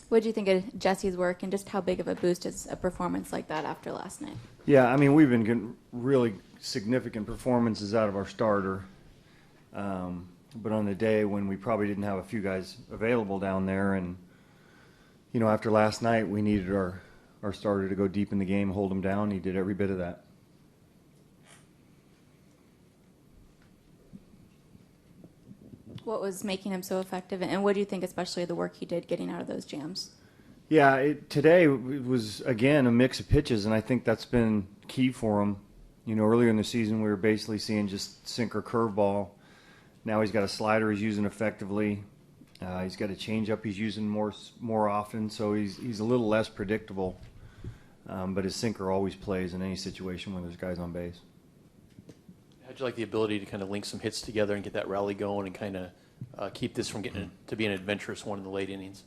What do you think of Jesse's work, and just how big of a boost is a performance like that after last night? Yeah, I mean, we've been getting really significant performances out of our starter. But on the day when we probably didn't have a few guys available down there, and, you know, after last night, we needed our starter to go deep in the game, hold him down. He did every bit of that. What was making him so effective, and what do you think, especially the work he did getting out of those jams? Yeah, today it was, again, a mix of pitches, and I think that's been key for him. You know, earlier in the season, we were basically seeing just sinker curveball. Now he's got a slider he's using effectively. He's got a changeup he's using more often, so he's a little less predictable. But his sinker always plays in any situation when there's guys on base. How'd you like the ability to kind of link some hits together and get that rally going and kind of keep this from getting to be an adventurous one in the late innings?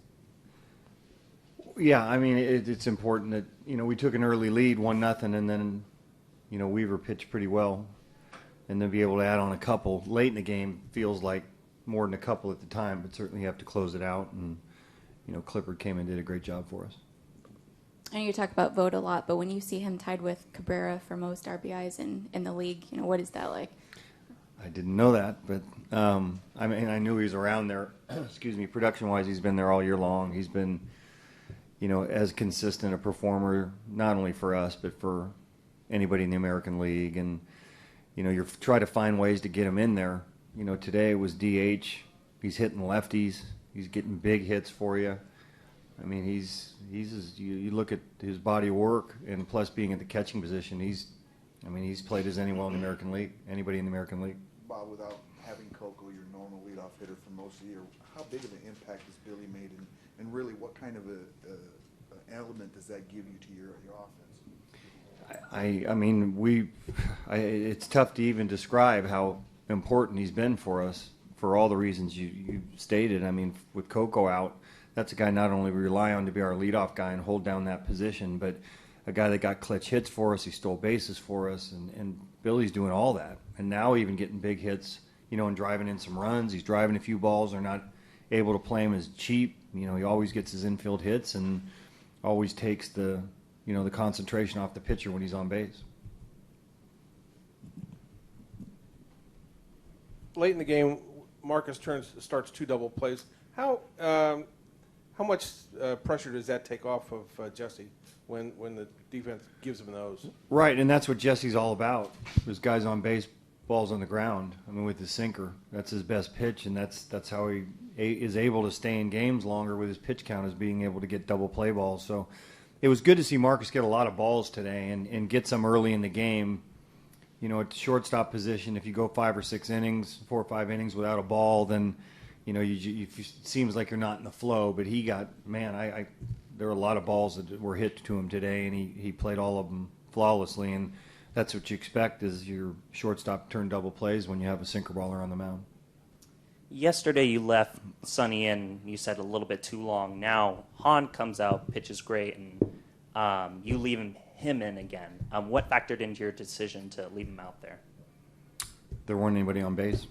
Yeah, I mean, it's important that, you know, we took an early lead, 1-0, and then, you know, Weaver pitched pretty well. And then be able to add on a couple late in the game feels like more than a couple at the time, but certainly you have to close it out. And, you know, Clifford came and did a great job for us. I know you talk about Vogt a lot, but when you see him tied with Cabrera for most RBIs in the league, you know, what is that like? I didn't know that, but I mean, I knew he was around there. Excuse me, production-wise, he's been there all year long. He's been, you know, as consistent a performer, not only for us, but for anybody in the American League. And, you know, you try to find ways to get him in there. You know, today it was DH. He's hitting lefties. He's getting big hits for you. I mean, you look at his body of work, and plus being at the catching position, he's played as anybody in the American League. Bob, without having Coco, your normal leadoff hitter for most of the year, how big of an impact has Billy made, and really what kind of a element does that give you to your offense? I mean, it's tough to even describe how important he's been for us for all the reasons you stated. I mean, with Coco out, that's a guy not only we rely on to be our leadoff guy and hold down that position, but a guy that got clutch hits for us. He stole bases for us, and Billy's doing all that. And now even getting big hits, you know, and driving in some runs. He's driving a few balls. They're not able to play him as cheap. You know, he always gets his infield hits and always takes the concentration off the pitcher when he's on base. Late in the game, Marcus starts 2 double plays. How much pressure does that take off of Jesse when the defense gives him those? Right, and that's what Jesse's all about. There's guys on base, balls on the ground. I mean, with his sinker, that's his best pitch, and that's how he is able to stay in games longer with his pitch count, is being able to get double play balls. So it was good to see Marcus get a lot of balls today and get some early in the game. You know, at shortstop position, if you go 4 or 5 innings without a ball, then, you know, it seems like you're not in the flow. But he got, there were a lot of balls that were hit to him today, and he played all of them flawlessly. And that's what you expect is your shortstop turn double plays when you have a sinker baller on the mound. Yesterday you left Sonny in, you said a little bit too long. Now Hahn comes out, pitches great, and you leave him in again. What factored into your decision to leave him out there? There weren't anybody on base.